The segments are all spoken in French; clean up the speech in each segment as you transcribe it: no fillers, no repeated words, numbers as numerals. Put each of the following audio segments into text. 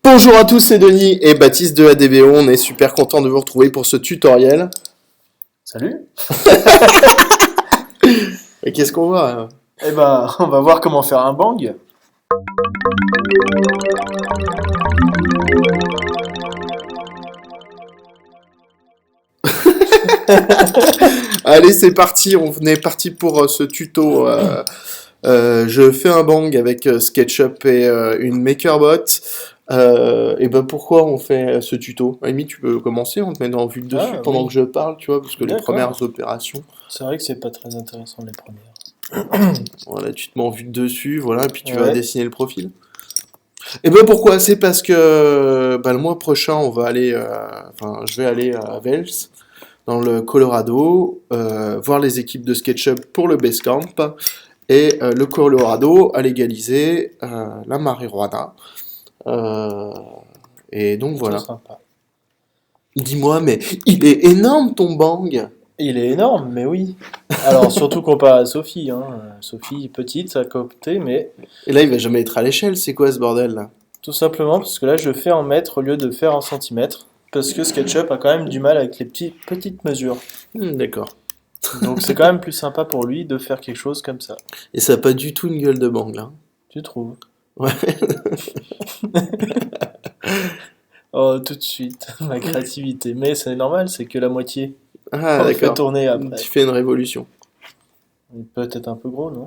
Bonjour à tous, c'est Denis et Baptiste de ADVO. On est super content de vous retrouver pour ce tutoriel. Salut. Et qu'est-ce qu'on voit Eh ben, on va voir comment faire un bang. Allez, c'est parti. On est parti pour ce tuto. Je fais un bang avec SketchUp et une MakerBot. Et ben pourquoi on fait ce tuto? Amy, tu peux commencer, on te met en vue de dessus Ah pendant oui, que je parle, tu vois, parce que les d'accord. premières opérations, C'est vrai que c'est pas très intéressant les premières. voilà, tu te mets en vue de dessus, voilà, et puis tu vas Ouais. dessiner le profil. Et ben pourquoi? C'est parce que le mois prochain, je vais aller à Vels, dans le Colorado, voir les équipes de SketchUp pour le Basecamp. Et le Colorado a légalisé la marijuana. Euh, et donc C'est voilà. sympa. Dis-moi, mais il est énorme ton bang! Il est énorme, mais oui. Alors, surtout comparé à Sophie, hein. Sophie, petite, à côté, mais Et là, il va jamais être à l'échelle, c'est quoi ce bordel là? tout simplement parce que là, je fais en mètres au lieu de faire en centimètres. Parce que SketchUp a quand même du mal avec les petites mesures. D'accord. Donc, c'est quand même plus sympa pour lui de faire quelque chose comme ça. Et ça a pas du tout une gueule de bang là. Tu trouves? Ouais. Oh, tout de suite, ma créativité. Mais c'est normal, c'est que la moitié. Ah On le fait d'accord. tourner après. Tu fais une révolution. Il est peut-être un peu gros, non?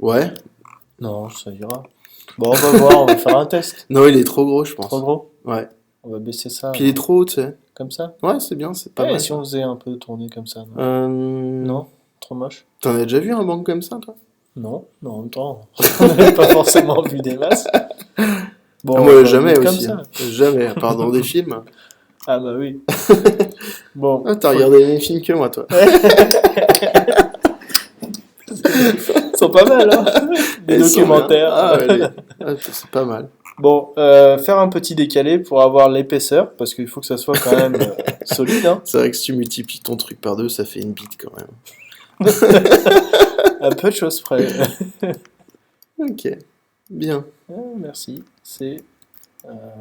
Ouais. Non, ça ira. Bon, on va voir, on va faire un test. Non, il est trop gros, je Trop pense. gros? Ouais. On va baisser ça, Puis il est trop haut, tu sais. comme ça? Ouais, c'est bien, c'est pas Eh, et mal si ça. on faisait un peu tourner comme ça, non? Euh... Non? Trop moche? T'en as déjà vu un bang comme ça, toi? Non, mais en même temps, on n'avait pas forcément vu des masses. Ah, Bon, on moi, va le jamais mettre comme aussi, hein. ça. Jamais, à part dans des films. Ah bah oui. Bon, Ah, t'as faut... regardé les mêmes films que moi, toi. Ils sont pas mal, hein? Des Ils sont bien. documentaires. Ah, allez. Ah, c'est pas mal. Bon, faire un petit décalé pour avoir l'épaisseur, parce qu'il faut que ça soit quand même solide, hein. C'est vrai que si tu multiplies ton truc par deux, ça fait une bite quand même. Un peu de choses près. Ok, bien. Ah, merci. C'est...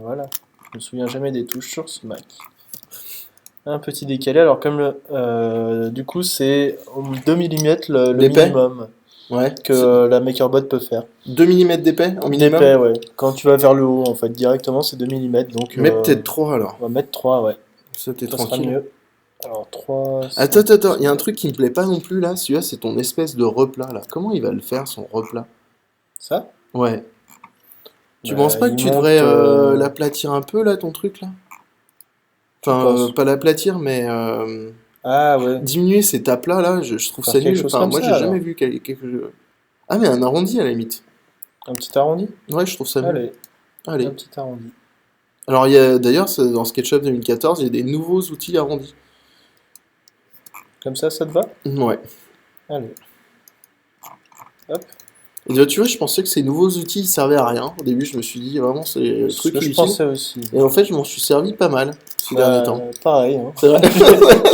voilà. Je me souviens jamais des touches sur ce Mac. Un petit décalé. Alors comme du coup c'est 2 mm le D'épais? minimum Ouais. que la MakerBot peut faire. 2 mm d'épais en minimum? D'épais, ouais. Quand tu vas vers le haut en fait directement c'est 2 mm. Donc Mets peut-être 3 alors. on va mettre 3, ouais. Ça, t'es Ça sera tranquille. mieux. Alors 3... Attends, il y a un truc qui me plaît pas non plus là. Celui-là, c'est ton espèce de replat là. Comment il va le faire son replat? Ça? Ouais. Tu penses Bah, pas que il tu monte... devrais l'aplatir un peu là, ton truc là? tu Enfin, penses? pas l'aplatir, mais Ah ouais. diminuer ces tapes-là, là, je trouve Faire ça quelque nul. chose Enfin, comme moi, ça j'ai jamais alors. vu quelque... Ah, mais un arrondi à la limite. Un petit arrondi? Ouais, je trouve ça mieux. Allez, un Allez. petit arrondi. Alors, il y a d'ailleurs, dans SketchUp 2014, il y a des nouveaux outils arrondis. Comme ça te va? Ouais. Allez, hop. Et là, tu vois, je pensais que ces nouveaux outils ils servaient à rien. Au début, je me suis dit, vraiment, c'est le C'est ce truc que je inutile. pensais aussi. Et en fait, je m'en suis servi pas mal ces derniers temps. Pareil, hein. C'est vrai?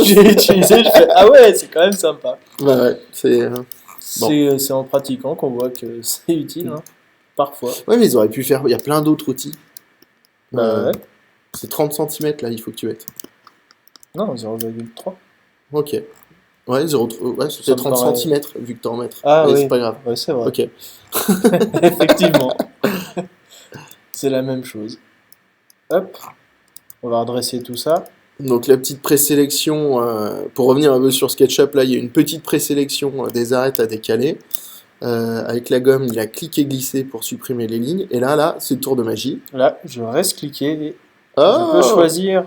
J'ai utilisé, je fais ah ouais, c'est quand même sympa. Bah ouais, c'est... Bon. C'est en pratiquant qu'on voit que c'est utile, hein. Parfois. Ouais, mais ils auraient pu faire... Il y a plein d'autres outils. Bah ouais. C'est 30 cm là, il faut que tu mettes. Non, 0,3. Ok. Ouais, ouais, Ça c'est me 30 paraît. cm vu que t'en mètres. Ah Mais c'est oui, pas grave. ouais, c'est vrai. Ok. Effectivement. C'est la même chose. Hop, on va redresser tout ça. Donc la petite présélection, pour revenir un peu sur SketchUp, là il y a une petite présélection des arêtes à décaler. Avec la gomme, il a cliqué-glissé pour supprimer les lignes. Et là, c'est le tour de magie. Là, je reste cliqué et je peux Oh! choisir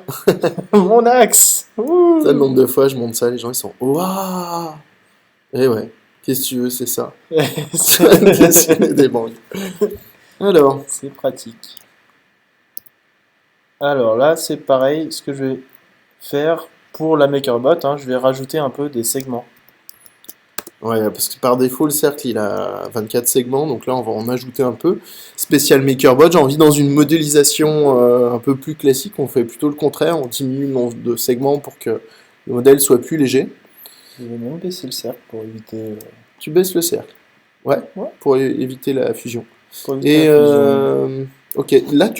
mon axe. Ouh. Ça, le nombre de fois je monte ça, les gens ils sont waouh! Et ouais, qu'est-ce que tu veux, c'est ça. Dessiner des bangs. Alors, C'est pratique. Alors là, c'est pareil, ce que je vais faire pour la MakerBot, hein, je vais rajouter un peu des segments. ouais, parce que par défaut, le cercle il a 24 segments, donc là on va en ajouter un peu. Spécial MakerBot, j'ai envie dans une modélisation un peu plus classique, on fait plutôt le contraire, on diminue le nombre de segments pour que le modèle soit plus léger. Je vais même baisser le cercle pour éviter, Tu baisses le cercle, ouais, ouais, pour éviter la fusion. pour éviter Et la fusion. Ok, là,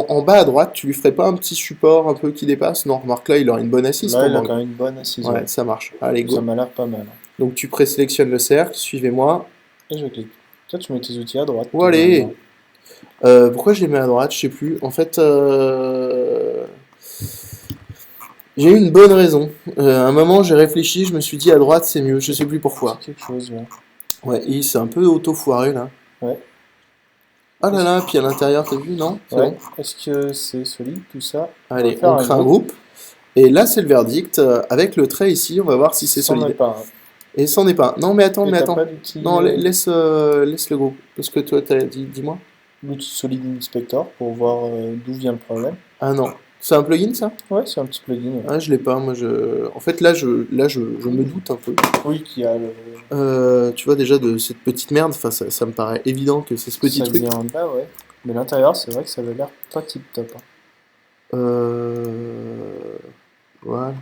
en bas à droite, tu lui ferais pas un petit support un peu qui dépasse? Non, remarque là, il aurait une bonne assise Là, ton il a bang. quand même une bonne assise. Ouais, ça marche. Allez, Ça go. m'a l'air pas mal. Donc tu présélectionnes le cercle, suivez-moi. Et je clique. Toi, tu mets tes outils à droite, Oh, normalement. allez! Pourquoi je les mets à droite? Je sais plus. En fait, j'ai eu une bonne raison. À un moment, j'ai réfléchi, je me suis dit à droite c'est mieux, je sais plus pourquoi. C'est quelque chose, ouais. Ouais, et c'est un peu auto-foiré là. Ouais. Ah là là, puis à l'intérieur, t'as vu? Non? C'est Ouais. bon? Est-ce que c'est solide, tout ça? On va Allez, faire on un crée un groupe. groupe. Et là, c'est le verdict. Avec le trait ici, on va voir si c'est C'en est solide. pas un. Et c'en est pas. Non, mais attends, Et mais t'as attends. pas d'outil Non, laisse le groupe. Parce que toi, t'as dit, dis-moi. l'outil Solid Inspector pour voir d'où vient le problème. Ah non. C'est un plugin ça? Ouais, c'est un petit plugin. Ouais. Ah, je l'ai pas. Moi, En fait, là, je me doute un peu. Oui, qui a le. Tu vois, déjà, de cette petite merde, enfin, ça me paraît évident que c'est ce petit Ça truc. vient en bas, ouais. Mais l'intérieur, c'est vrai que ça avait l'air pas tip top. Hein. Voilà.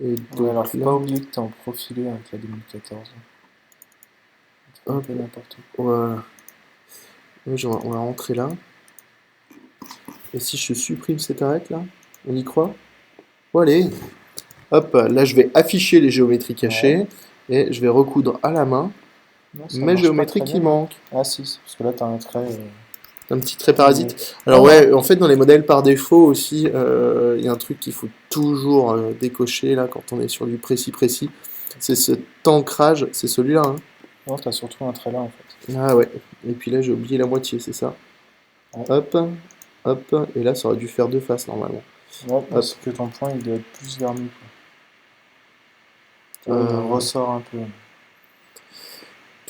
Et Ouais, alors donc faut là, pas oublier que t'es en profilé avec la 2014. C'est un hop, peu n'importe quoi. voilà. Ouais, on va rentrer là. Et si je supprime cette arête là, on y croit? Bon, allez. Hop, là je vais afficher les géométries cachées Ouais. et je vais recoudre à la main Non, ça mes marche pas géométries très qui bien. manquent. Ah si, parce que là t'as un trait. Un petit trait qui est- parasite. Alors Non, ouais, non. en fait dans les modèles par défaut aussi, il y a un truc qu'il faut toujours décocher là quand on est sur du précis. C'est cet ancrage, c'est celui-là. Hein. Non, t'as surtout un trait là en fait. Ah ouais. Et puis là j'ai oublié la moitié, c'est ça. Ouais. Hop, hop. Et là ça aurait dû faire deux faces normalement. Ouais, parce que ton point il doit être plus vers nous. Quoi. Tu vois, il ressort un peu.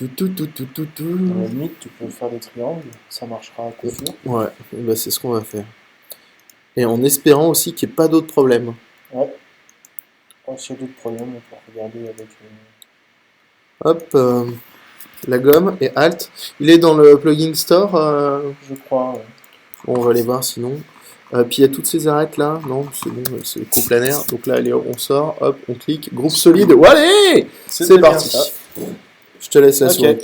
À la limite, tu peux faire des triangles, ça marchera à coup sûr. Ouais, et bah, c'est ce qu'on va faire. Et en espérant aussi qu'il n'y ait pas d'autres problèmes. Ouais. S'il y a d'autres problèmes, on peut regarder avec. Hop, la gomme et Alt. Il est dans le plugin store. Je crois. Ouais. Bon, on va aller voir sinon. Puis il y a toutes ces arêtes là. Non, c'est bon, c'est coplanaire. Donc là, allez, on sort. Hop, on clique. Groupe solide. Ouais, allez, c'est bien parti. ça. Je te laisse la Ok. souris.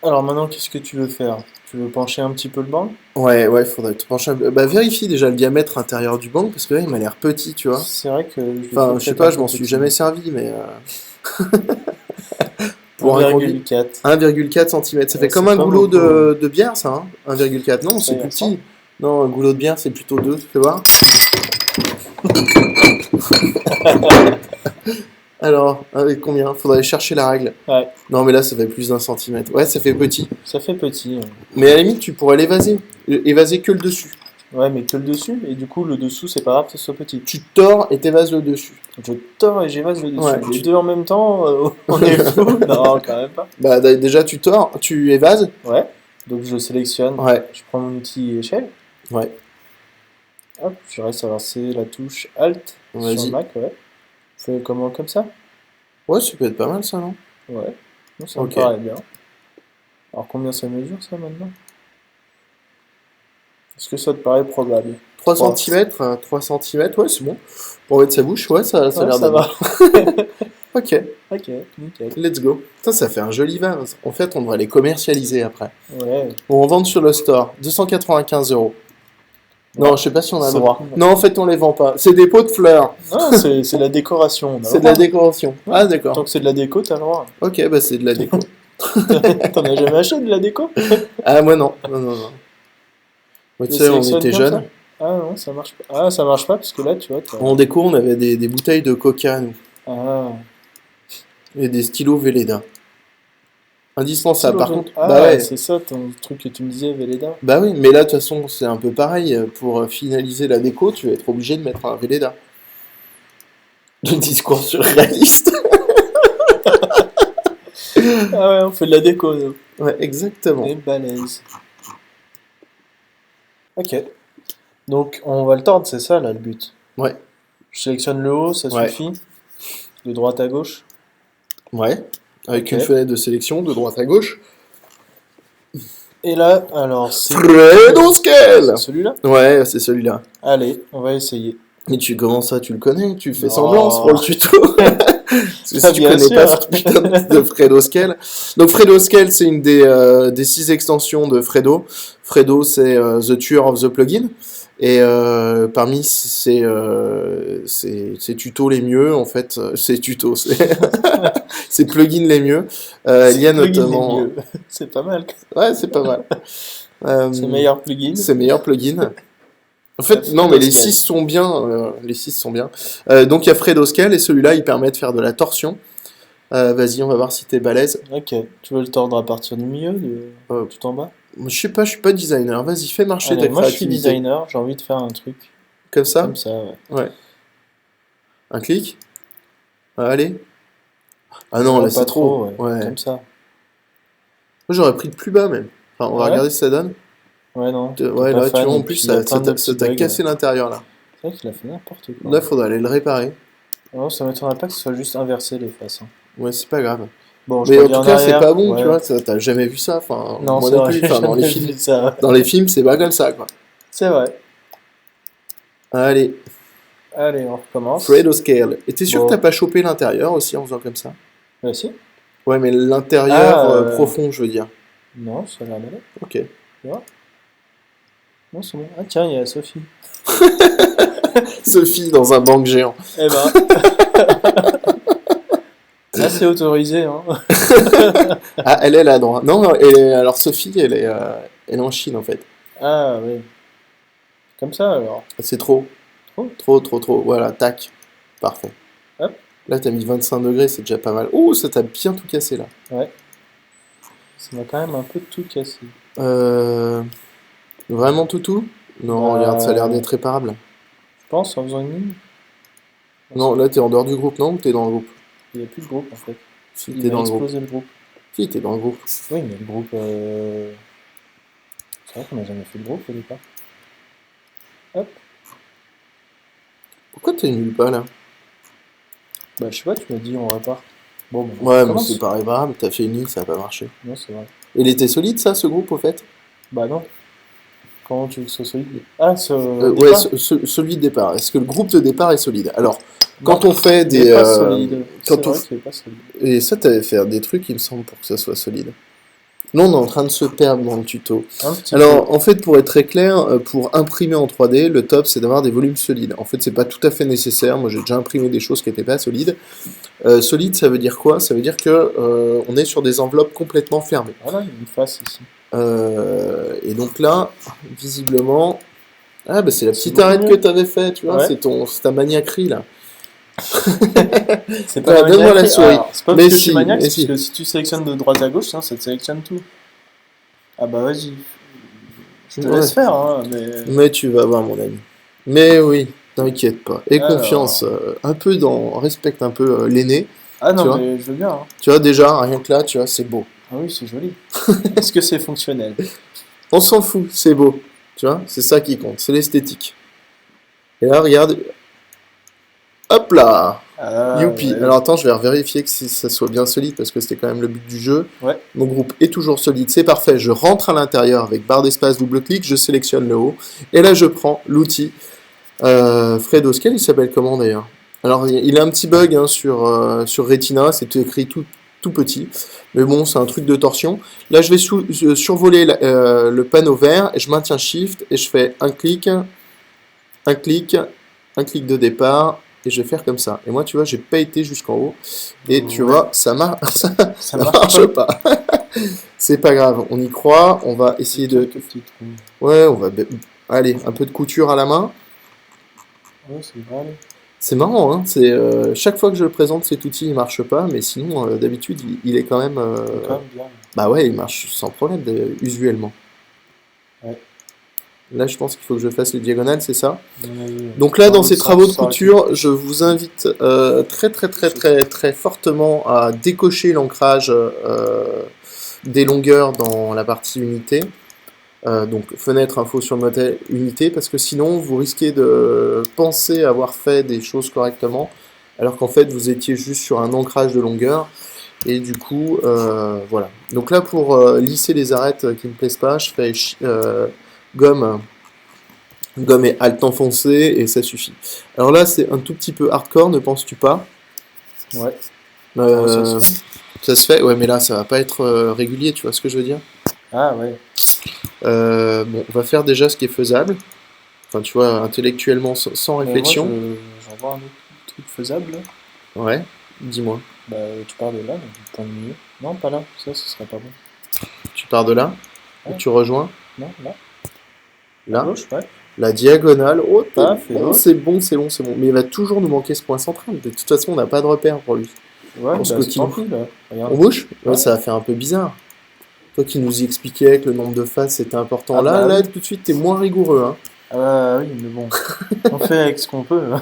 Alors maintenant, qu'est-ce que tu veux faire? Tu veux pencher un petit peu le banc? Ouais, faudrait te pencher un peu. Bah, vérifie déjà le diamètre intérieur du banc parce que là, il m'a l'air petit, tu vois. C'est vrai que Enfin, je sais pas, je m'en suis jamais servi, mais. Pour un conduit. 1,4. 1,4 cm. Ça fait Ouais, comme c'est un pas goulot beaucoup, de bière, ça. Hein. 1,4. Non, c'est Ouais, plus ça. petit. Non, un goulot de bière, c'est plutôt 2. Fais voir. Alors, avec combien? Faudrait chercher la règle. Ouais, Non, mais là, ça fait plus d'un centimètre. Ouais, ça fait petit. ça fait petit. Mais à la limite, tu pourrais l'évaser. Évaser que le dessus. Ouais, mais que le dessus, et du coup, le dessous, c'est pas grave que ce soit petit. Tu tords et t'évases le dessus. Je tords et j'évase le dessus. Ouais, Les deux en même temps, on est fou? Non, quand même pas. Bah, déjà, tu tords, tu évases. Ouais, donc je sélectionne, Ouais, je prends mon outil échelle, ouais. hop, je reste à c'est la touche Alt sur Vas-y. le Mac, ouais. Fais comment comme ça? Ouais, ça peut être pas mal, ça, non? Ouais, non, ça Ok. me paraît bien. Alors combien ça mesure ça maintenant? Est-ce que ça te paraît probable? 3 Trois. cm, 3 cm, ouais, c'est bon. Pour mettre sa bouche, ouais, ça a Ouais, l'air ça d'être va. Ok, Ok, nickel. let's go. Ça fait un joli vase. En fait, on devrait les commercialiser après. Ouais. Bon, on vend sur le store, 295 €. Non, je sais pas si on a le Ça- droit. Non, en fait, on les vend pas. C'est des pots de fleurs. Non, c'est la décoration. on a C'est le de la droit. décoration. Ah, Tant d'accord. que c'est de la déco, t'as le droit. Ok, bah c'est de la déco. T'en as jamais acheté de la déco? Ah, moi non. Non. Moi, tu Tu sais, on sélectionnes était comme jeunes. ça? Ah non, ça marche pas. Ah, ça marche pas parce que là, tu vois, En déco, on avait des bouteilles de coca, nous. Ah. Et des stylos Velleda. Indispensable, par contre. Ah, Bah ouais. c'est ça ton truc que tu me disais, Velleda. Bah oui, mais là, de toute façon, c'est un peu pareil. Pour finaliser la déco, tu vas être obligé de mettre un Velleda. Le discours surréaliste. Ah ouais, on fait de la déco, nous. Ouais, exactement. On est balèze. Ok. Donc, on va le tordre, c'est ça, là, le but. Ouais. Je sélectionne le haut, ça Ouais. suffit. De droite à gauche. Ouais. Avec Ok. une fenêtre de sélection de droite à gauche. Et là, alors, c'est Fredo Scale. c'est celui-là. Ouais, c'est celui-là. Allez, on va essayer. Et comment ça, tu le connais? Tu fais Non. semblant pour le tuto. Si Ah, tu bien connais pas sûr. ce putain de Fredo Scale. Donc Fredo Scale, c'est une des 6 extensions de Fredo. Fredo, c'est The Tour of the Plugin. Et parmi ces tutos les mieux, en fait, ces tutos, ces plugins les mieux, il y C'est a plugin les notamment... mieux. C'est pas mal. Ouais, c'est pas mal. C'est Euh, meilleur plugin. c'est meilleur plugin. En fait, non, mais Fredo les Scale. 6 sont bien. Les 6 sont bien. Donc il y a Fredo Scale, et celui-là, il permet de faire de la torsion. Vas-y, on va voir si t'es balèze. Ok. Tu veux le tordre à partir du milieu, Euh, tout en bas? je suis pas designer. Vas-y, fais marcher ta Allez, moi je suis créativité. designer, j'ai envie de faire un truc Comme ça? comme ça, ouais. Ouais. Un clic? Allez. Ah non, Ouais, là pas c'est trop, trop. ouais. Ouais. Comme ça. Moi j'aurais pris de plus bas même. Enfin, on va Ah ouais? regarder ce que ça donne. Ouais, non, t'es Ouais, pas là, tu fan, vois, en et plus, puis il y a plein de ça petits t'a bugs. cassé l'intérieur là. C'est vrai qu'il a fait n'importe quoi, Là, hein. faudrait aller le réparer. Non, ça m'étonnerait pas que ce soit juste inversé les faces, hein. Ouais, c'est pas grave. Bon, je Mais en reviens tout en cas, c'est arrière. pas bon, tu Ouais. vois. T'as jamais vu ça. Enfin, Non, moi c'est non vrai, plus. j'ai Enfin, jamais vu ça. dans les films, c'est pas comme ça, quoi. C'est vrai. Allez, Allez, on recommence. Fredo Scale. Et t'es sûr que t'as Bon, pas chopé l'intérieur aussi en faisant comme ça? bah si. Ouais, mais l'intérieur Ah, profond, je veux dire. non, ça a l'air d'aller. Ok. Tu vois? Non, c'est bon. Ah tiens, il y a Sophie. Sophie dans un banc géant. Eh ben, là c'est autorisé, hein. Ah, elle est là, droite. Non, alors Sophie, elle est en Chine en fait. Ah oui. Comme ça alors. C'est trop. Trop. Trop. Voilà, tac. Parfait. Hop. Là, t'as mis 25 degrés, c'est déjà pas mal. Ouh, ça t'a bien tout cassé là. Ouais. Ça m'a quand même un peu tout cassé. Euh... Vraiment tout? Non, regarde, ça a l'air Bah, d'être réparable. je pense en faisant une ligne. Non, là, t'es en dehors du groupe, non? Ou t'es dans le groupe? Il n'y a plus de groupe en fait. Si, Il t'es m'a dans le groupe. explosé le groupe. Si, t'es dans le groupe. Oui, mais le groupe. C'est vrai qu'on n'a jamais fait de groupe au départ. Hop. Pourquoi t'es nul pas là? Bah, je sais pas, tu m'as dit on repart. Bon, bah, on Ouais, mais recommence. c'est pas réparable, t'as fait une ligne, ça a pas marché. Non, c'est vrai. Il était solide ça, ce groupe au fait? Bah, non. Comment tu veux que ce soit solide? Ah, ce Ouais, départ? celui de départ. Est-ce que le groupe de départ est solide? Alors, Non, quand on fait il est des... pas solide. C'est quand on... vrai qu'il est pas solide. Et ça, t'avais fait des trucs, il me semble, pour que ça soit solide. Là, on est en train de se perdre dans le tuto. Un petit Alors, en fait, pour être très clair, pour imprimer en 3D, le top, c'est d'avoir des volumes solides. En fait, c'est pas tout à fait nécessaire. Moi, j'ai déjà imprimé des choses qui n'étaient pas solides. Solide, ça veut dire quoi? Ça veut dire que on est sur des enveloppes complètement fermées. peu. Voilà, il y a une face ici. Et donc là, visiblement... Ah, bah c'est la C'est petite beaucoup arête mieux. que t'avais fait, tu vois, Ouais. c'est ta maniaquerie, là. C'est Ah, pas donne-moi la maniaque. souris. Alors, c'est pas Mais parce que je si, suis maniaque, mais c'est si. parce que si tu sélectionnes de droite à gauche, hein, ça te sélectionne tout. Ah bah vas-y. Je te Ouais. laisse faire, hein, mais... Mais tu vas voir, mon ami. Mais oui, t'inquiète pas. Et Alors... confiance, un peu respecte un peu l'aîné, Ah tu non, vois. mais je veux bien, hein. Tu vois, déjà, rien que là, tu vois, c'est beau. Ah oui, c'est joli. Est-ce que c'est fonctionnel? On s'en fout, c'est beau. Tu vois, c'est ça qui compte, c'est l'esthétique. Et là, regarde. Hop là! Ah Youpi! ouais. Alors attends, je vais vérifier que ça soit bien solide parce que c'était quand même le but du jeu. Ouais. Mon groupe est toujours solide, c'est parfait. Je rentre à l'intérieur avec barre d'espace, double-clic, je sélectionne le haut. Et là, je prends l'outil Fredo Scale, il s'appelle comment d'ailleurs? Alors, il a un petit bug hein, sur Retina, c'est écrit tout petit. Mais bon, c'est un truc de torsion. Là, je vais survoler le panneau vert et je maintiens Shift et je fais un clic de départ. Et je vais faire comme ça. Et moi, tu vois, j'ai pas été jusqu'en haut. Et tu Ouais. vois, ça Ça marche marche pas. C'est pas grave, on y croit. On va essayer de... Quelques petits trous. Ouais, on va... Allez, un peu de couture à la main. Ouais, c'est vrai. C'est marrant, hein. Chaque fois que je le présente, cet outil, il marche pas. Mais sinon, d'habitude, il est quand même... C'est quand même bien. Bah ouais, il marche sans problème, usuellement. Ouais. Là, je pense qu'il faut que je fasse les diagonales, c'est ça? Ouais. Donc là, dans ces Ça- travaux de ça aurait été- couture, je vous invite très fortement à décocher l'ancrage des longueurs dans la partie unité. Donc fenêtre, info sur le modèle, unité, parce que sinon vous risquez de penser avoir fait des choses correctement, alors qu'en fait vous étiez juste sur un ancrage de longueur. Et du coup, voilà. Donc là, pour lisser les arêtes qui ne me plaisent pas, je fais gomme et Alt enfoncé et ça suffit. Alors là, c'est un tout petit peu hardcore, ne penses-tu pas? Ouais. Euh, Ça se fait. Ça se fait, ouais, mais là, ça va pas être régulier, tu vois ce que je veux dire? Ah ouais. Bon, on va faire déjà ce qui est faisable. Enfin, tu vois, intellectuellement, sans Mais moi, réflexion. j'en vois un autre truc faisable, là. Ouais, dis-moi. Bah, tu pars de là, donc du point de milieu. Non, pas là. Ça, ce serait pas bon. Tu pars de là, et Ouais. tu rejoins Non, là. À là, gauche, ouais. la diagonale. Oh, t'es Paf, et bon, hop. c'est bon, c'est bon, c'est bon. Mais il va toujours nous manquer ce point central. De toute façon, on n'a pas de repère pour lui. Ouais, Pour ce bah, c'est tant coquin. pis, là. On Regarde. bouge? Ouais, Ouais. ça a fait un peu bizarre. Toi qui nous y expliquais que le nombre de faces c'était important. Ah Là, bah là, oui. tout de suite, t'es moins rigoureux, hein. Ah bah oui, mais bon. On fait avec ce qu'on peut, hein.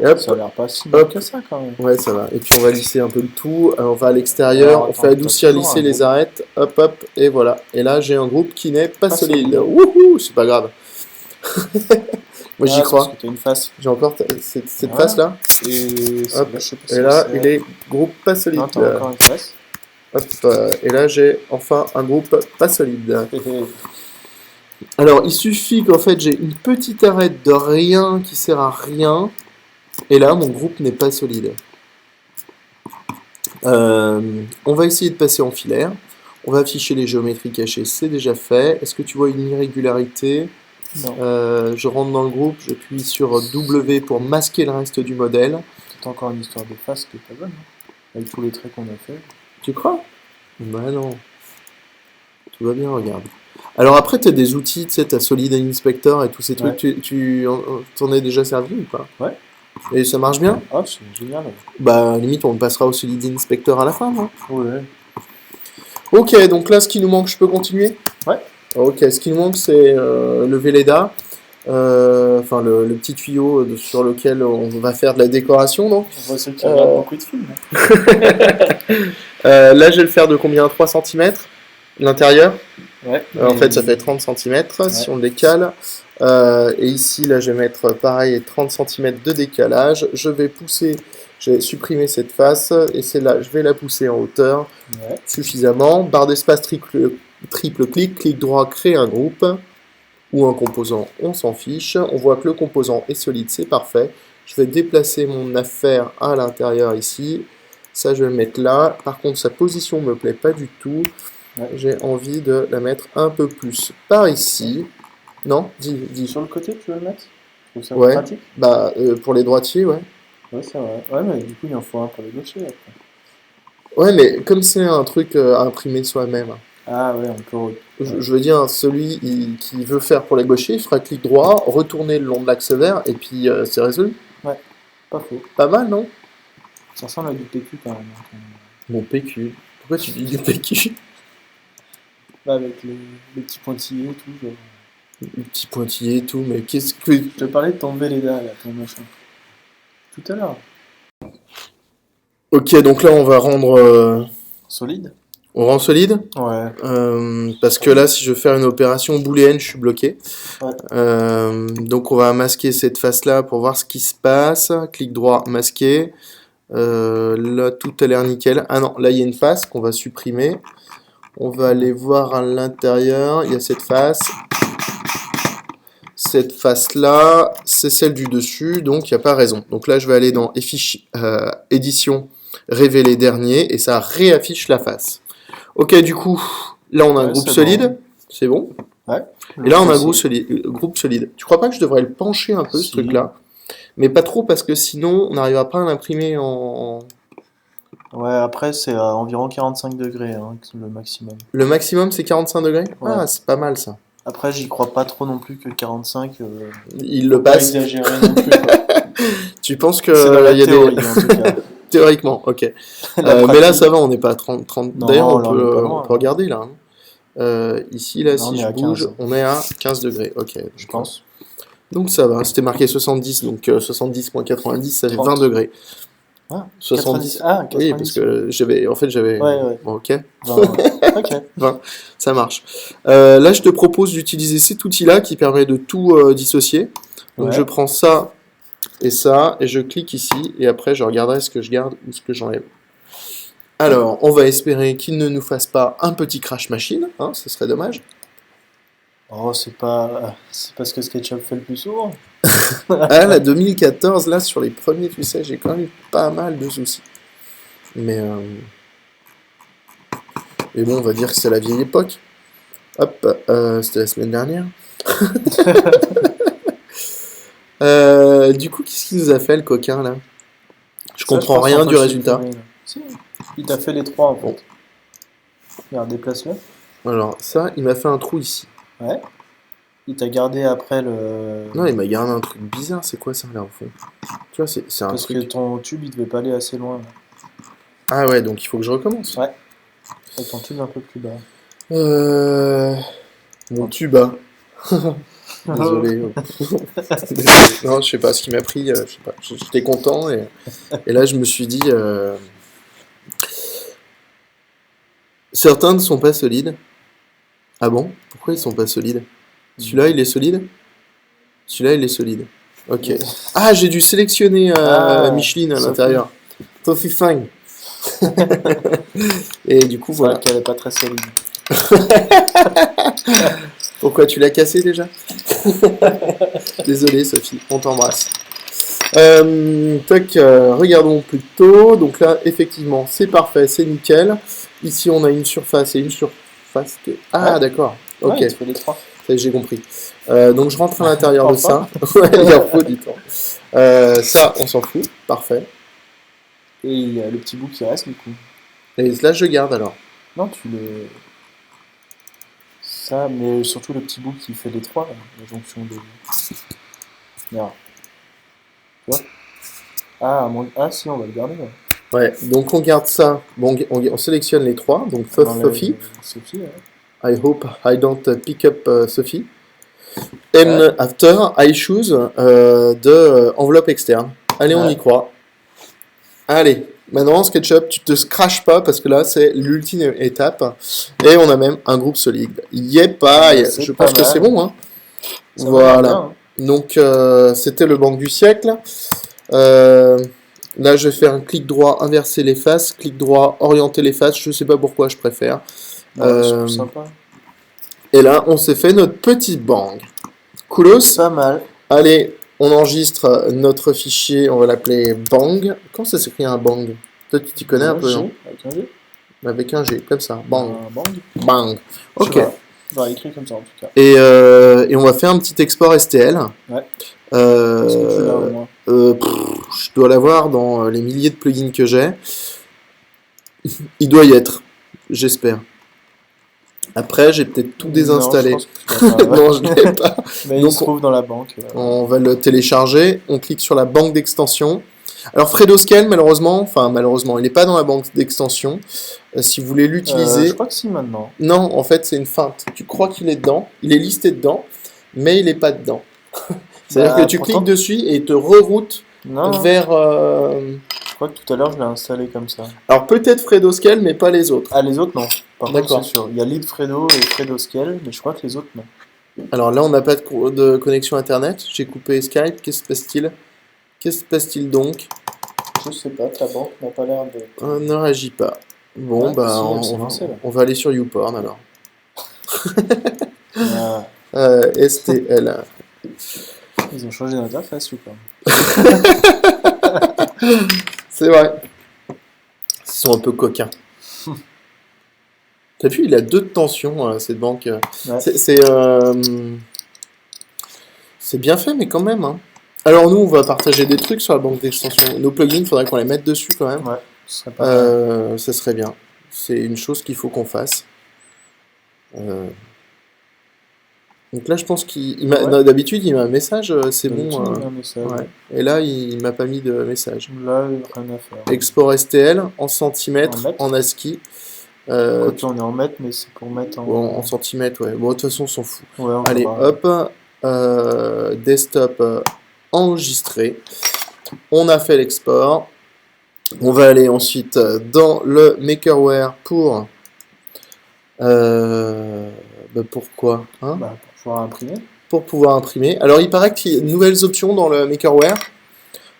Et Ça a hop, l'air pas si mal hop. que ça, quand même. Ouais, ça va. Et puis on va lisser un peu le tout. On va à Alors, l'extérieur, on fait attends, t'as adoucir, toujours un lisser les groupe arêtes. Hop, hop, et voilà. Et là, j'ai un groupe qui n'est pas pas solide. solide. Wouhou, c'est pas grave. Moi, j'y Ah, c'est parce que crois. t'as une face. J'ai encore cette Voilà. face-là. Et Hop. celle-là, je sais pas Et si elle là, il sert. est groupe pas solide. Non, t'as encore une face. Hop. Et là, j'ai enfin un groupe pas solide. Alors, il suffit qu'en fait, j'ai une petite arête de rien qui sert à rien. Et là, mon groupe n'est pas solide. On va essayer de passer en filaire. On va afficher les géométries cachées, c'est déjà fait. Est-ce que tu vois une irrégularité? Non. Je rentre dans le groupe, je appuie sur W pour masquer le reste du modèle. C'est encore une histoire de face qui est pas bonne, hein. Avec tous les traits qu'on a fait. Tu crois? Bah non. Tout va bien, regarde. Alors après, tu as des outils, tu sais, tu as Solid Inspector et tous ces trucs. Ouais. Tu t'en es déjà servi ou pas? Ouais. Et ça marche bien? Ah, c'est génial. Bah, limite, on passera au Solid Inspector à la fin, non? Ouais. Ok, donc là, ce qui nous manque, je peux continuer? Ouais. Ok, ce qui nous manque, c'est le Velleda, enfin le petit tuyau sur lequel on va faire de la décoration, non? On voit ceux qui regardent beaucoup de films. Là, je vais le faire de combien? 3 cm l'intérieur? Ouais. En fait, ça fait 30 cm si on le décale. Et ici, là, je vais mettre pareil 30 cm de décalage. Je vais pousser, je vais supprimer cette face et celle-là, je vais la pousser en hauteur Ouais. suffisamment. Barre d'espace triple clic, clic droit, créer un groupe ou un composant, on s'en fiche. On voit que le composant est solide, c'est parfait. Je vais déplacer mon affaire à l'intérieur ici. Ça, je vais le mettre là. Par contre, sa position ne me plaît pas du tout. Ouais. J'ai envie de la mettre un peu plus par ici. Non, dis. Sur le côté, tu veux le mettre? Je trouve ça Ouais. pratique. Bah, pour les droitiers, ouais. Ouais, c'est vrai. Ouais, mais du coup, il en faut un pour les gauchers après. Ouais, mais comme c'est un truc à imprimer soi-même, Ah ouais, on peut. je veux dire, celui qui veut faire pour les gauchers, il fera clic droit, retourner le long de l'axe vert, et puis c'est résolu. Ouais, pas faux. Pas mal, non? Ça ressemble à du PQ quand même, hein. Mon PQ. Pourquoi tu dis du PQ? Bah, avec les petits pointillés et tout. Genre. Le petit pointillé et tout, mais qu'est-ce que... Je te parlais de ton Velleda, là, ton machin. Tout à l'heure. Ok, donc là, on va rendre... Solide? On rend solide? Ouais. Parce que là, si je veux faire une opération booléenne, je suis bloqué. Ouais. Donc on va masquer cette face-là pour voir ce qui se passe. Clic droit, masquer. Là, tout a l'air nickel. Ah non, là, il y a une face qu'on va supprimer. On va aller voir à l'intérieur. Il y a cette face. Cette face-là, c'est celle du dessus, donc il n'y a pas raison. Donc là, je vais aller dans édition, révéler dernier, et ça réaffiche la face. Ok, du coup, là, on a un Ouais, groupe c'est solide. bon. C'est bon. Ouais. Et là, on a un groupe solide. Tu crois pas que je devrais le pencher un peu, ce Si. truc-là? Mais pas trop, parce que sinon, on n'arrivera pas à l'imprimer en... Ouais, après, c'est à environ 45 degrés, hein, le maximum. Le maximum, c'est 45 degrés? Ouais. Ah, c'est pas mal, ça. Après, j'y crois pas trop non plus que 45. Il le Pas passe. exagérer non plus, quoi. Tu penses que C'est dans la il y a théorie, des... en tout cas. Théoriquement, ok. La Mais là, pratique. ça va, on n'est pas à 30. Non, D'ailleurs, là, on est pas loin, on peut là. regarder, là, hein. Ici, là, Là, si on est je à bouge, 15. on est à 15 degrés. Ok. Je pense. Donc ça va, c'était marqué 70, donc 70 moins 90, ça fait 20 30. degrés. Ah, 70. 90. Ah, Oui, 90. parce que j'avais... En fait, j'avais... Ouais, ouais. Bon, ok. 20, ok. 20, ça marche. Là, je te propose d'utiliser cet outil-là qui permet de tout dissocier. Donc, Ouais. je prends ça, et je clique ici, et après, je regarderai ce que je garde ou ce que j'enlève. Alors, on va espérer qu'il ne nous fasse pas un petit crash machine, hein, ce serait dommage. Oh, c'est pas ce que SketchUp fait le plus souvent. Ah, la 2014, là, sur les premiers, tu sais, j'ai quand même eu pas mal de soucis. Mais, mais bon, on va dire que c'est la vieille époque. Hop, c'était la semaine dernière. Du coup, qu'est-ce qu'il nous a fait, le coquin, là? Je Ça, je comprends pense rien qu'on peut du le résultat. supprimer, là. Si, il t'a fait les trois en Bon, fait. Regarde, déplace-le. alors, ça, il m'a fait un trou ici. Ouais. Il t'a gardé après le. Non, il m'a gardé un truc bizarre, c'est quoi ça, là, au fond? Tu vois, c'est un Parce que truc... ton tube il devait pas aller assez loin. Ah ouais, donc il faut que je recommence. Ouais. Avec ton tube un peu plus bas. Euh... Mon Enfin, tuba. Désolé. Non, je sais pas ce qui m'a pris. Je sais pas. J'étais content et là je me suis dit certains ne sont pas solides. Ah bon? Pourquoi ils sont pas solides? Celui-là il est solide? Celui-là il est solide. Ok. Ah, j'ai dû sélectionner Ah, Micheline à Sophie. l'intérieur. Toffee Fine. Et du coup C'est vrai voilà. qu'elle est pas très solide. Pourquoi tu l'as cassé déjà? Désolé Sophie, on t'embrasse. Regardons plutôt. Donc là, effectivement, c'est parfait, c'est nickel. Ici, on a une surface et une surface. Ah, Ouais. d'accord. Ouais, Ok, il te fait les trois. ça y est, j'ai compris. Donc je rentre à l'intérieur de Enfin. ça. Ouais, il en faut du temps. Ça, on s'en fout. Parfait. Et il y a le petit bout qui reste du coup. Et là, je garde alors. Non, tu le. Ça, mais surtout le petit bout qui fait les trois, là, la jonction de. Merde. Tu vois? Ah, ah, si, on va le garder. Là. Ouais, donc on garde ça. Bon, on sélectionne les trois. Donc On enlève Sophie. Sophie, ouais. I hope I don't pick up Sophie. And after, I choose de enveloppe externe. Allez, on y croit. Allez, maintenant, SketchUp, tu te craches pas parce que là, c'est l'ultime étape. Et on a même un groupe solide. Yep, je pense que c'est bon. Hein. Ça Voilà. bien, hein. Donc, c'était le banc du siècle. Là, je vais faire un clic droit, inverser les faces. Clic droit, orienter les faces. Je sais pas pourquoi je préfère. C'est plus sympa. Et là, on s'est fait notre petit bang. Coolos. Pas mal. Allez, on enregistre notre fichier, on va l'appeler bang. Comment ça s'écrit un bang? Toi, tu t'y connais un peu, non? Avec un G. Avec un G, comme ça. Bang. Bang. Bang. Ok. On va écrire comme ça en tout cas. Et on va faire un petit export STL. Ouais. Est-ce que tu l'as au moins? Je dois l'avoir dans les milliers de plugins que j'ai. Il doit y être, j'espère. Après, j'ai peut-être tout désinstallé. Non, je ne l'ai pas. Mais donc, il se trouve dans la banque. On va le télécharger. On clique sur la banque d'extension. Alors, Fredoscale, malheureusement, il n'est pas dans la banque d'extension. Si vous voulez l'utiliser. Je crois que si maintenant. Non, en fait, c'est une feinte. Tu crois qu'il est dedans. Il est listé dedans, mais il n'est pas dedans. C'est-à-dire que tu cliques dessus et il te reroute vers. Je crois que tout à l'heure je l'ai installé comme ça. Alors peut-être Fredoscale, mais pas les autres. Ah, les autres non. Par contre, c'est sûr. Il y a LeadFredo et Fredoscale, mais je crois que les autres non. Alors là, on n'a pas de connexion internet. J'ai coupé Skype. Qu'est-ce qui se passe-t-il? Qu'est-ce qui se passe-t-il donc? Je sais pas, ta banque n'a pas l'air de. Ne réagit pas. Bon, on va aller sur YouPorn alors. STL. Ils ont changé d'interface ou pas? C'est vrai. Ils sont un peu coquins. T'as vu, il a 2 de tension, cette banque. Ouais. C'est bien fait, mais quand même. Hein. Alors nous, on va partager des trucs sur la banque d'extension. Nos plugins, il faudrait qu'on les mette dessus quand même. Ouais, ce serait pas ça serait bien. C'est une chose qu'il faut qu'on fasse. Donc là, je pense d'habitude, il met un message, c'est bon. Un message. Ouais. Et là, il m'a pas mis de message. Là, il n'y a rien à faire. Export STL en centimètres, en ASCII. Quand on est en mètres, mais c'est pour mettre en centimètres, ouais. Bon, de toute façon, on s'en fout. Ouais, allez, hop. Desktop enregistré. On a fait l'export. On va aller ensuite dans le Makerware pour... pourquoi hein pour pouvoir imprimer. Pour pouvoir imprimer. Alors, il paraît qu'il y a de nouvelles options dans le Makerware.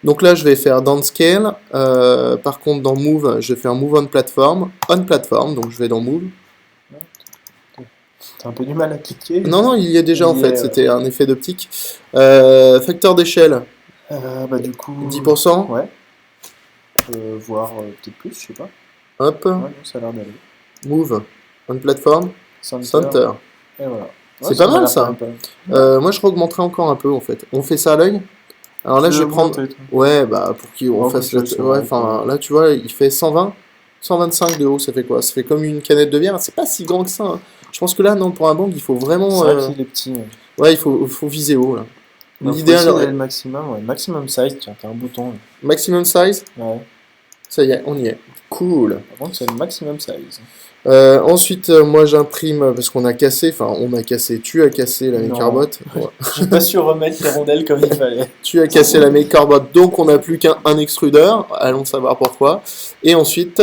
Donc là, je vais faire Downscale. Par contre, dans Move, je vais faire Move on Platform. On Platform, donc je vais dans Move. T'as un peu du mal à cliquer. Non, non, il y est déjà en Il y fait, est, c'était un effet d'optique. Facteur d'échelle, Bah du coup, 10%. ouais, voire peut-être plus, je sais pas. Hop, Ouais, non, ça a l'air d'aller. move, on platform, Center, center. et voilà. Ouais, C'est pas ça m'a mal l'air quand ça. même pas mal. Moi je augmenterai encore un peu en fait. On fait ça à l'œil. Alors là Tu je veux vais prendre. augmenter, toi? Ouais, bah pour qu'on Oh, fasse comme la. ça, c'est Ouais, vrai, enfin là tu vois, il fait 120, 125 de haut, ça fait quoi? Ça fait comme une canette de bière. C'est pas si grand que ça, hein. Je pense que là, non, pour un bang, il faut vraiment. C'est vrai qu'il est petit. Ouais. Ouais, il faut viser haut là. Donc, faut L'idéal, essayer d'aller le maximum. Ouais. Maximum size, tiens, t'as un bouton. Là. maximum size, Ouais. ça y est, on y est. Cool. Par contre, c'est le maximum size. Ensuite, moi j'imprime parce qu'on a cassé, enfin on a cassé, tu as cassé la Non. Makarbot. Ouais. J'ai pas su remettre les rondelles comme il fallait. Tu as cassé la Makarbot, donc on n'a plus qu'un extrudeur. Allons savoir pourquoi. Et ensuite,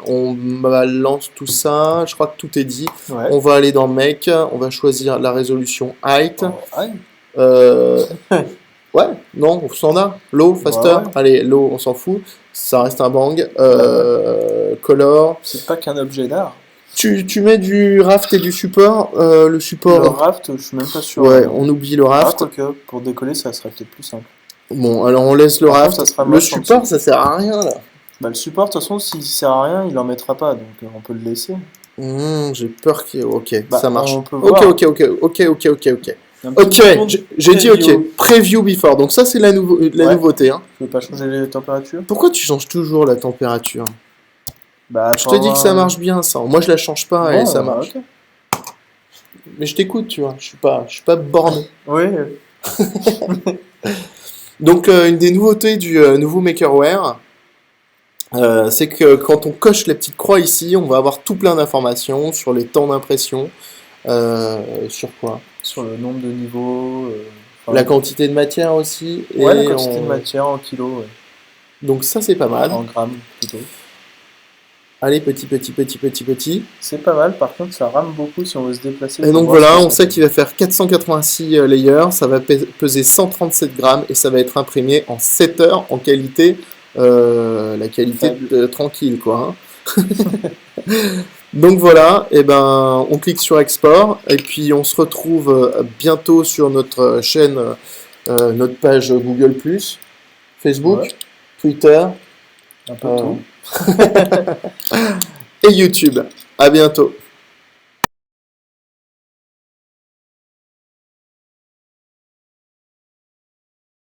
on lance tout ça. Je crois que tout est dit. Ouais. On va aller dans Make, on va choisir la résolution Height. Oh, aïe. Euh, ouais, non, standard. Low, faster. Ouais, ouais. Allez, low, on s'en fout. Ça reste un bang. Color. C'est pas qu'un objet d'art. Tu mets du raft et du support. Le support. Le raft, je suis même pas sûr. Ouais, on oublie le Ah, raft. quoique, pour décoller, ça serait peut-être plus simple. Bon, alors on laisse le Par raft. contre, ça sera Le moche en support, dessous. ça sert à rien là. Bah, le support, de toute façon, s'il sert à rien, il en mettra pas. Donc, on peut le laisser. J'ai peur qu'il. Ok, Bah, ça marche. on peut Ok, voir. ok. Un Ok, petit bouton j'ai dit ok. preview. Preview before. Donc ça, c'est la Ouais. nouveauté. Hein. Je peux pas changer les températures. Pourquoi tu changes toujours la température? Bah, Je te dis que ça marche bien, ça. Moi, je la change pas et ça marche. Ok. Mais je t'écoute, tu vois. Je suis pas borné. Oui. Donc, une des nouveautés du nouveau Makerware, c'est que quand on coche la petite croix ici, on va avoir tout plein d'informations sur les temps d'impression, sur quoi? Sur le nombre de niveaux. La quantité de matière aussi. Ouais, la et quantité de matière en kilos. Ouais. Donc ça, c'est pas mal. En grammes plutôt. Allez, petit. C'est pas mal, par contre, ça rame beaucoup si on veut se déplacer. Et donc voilà, on sait qu'il va faire 486 layers, ça va peser 137 grammes et ça va être imprimé en 7 heures en qualité, la qualité tranquille quoi. Hein. Donc voilà, et ben on clique sur export et puis on se retrouve bientôt sur notre chaîne, notre page Google+, Facebook, Ouais. Twitter, Un peu tout. et YouTube. À bientôt.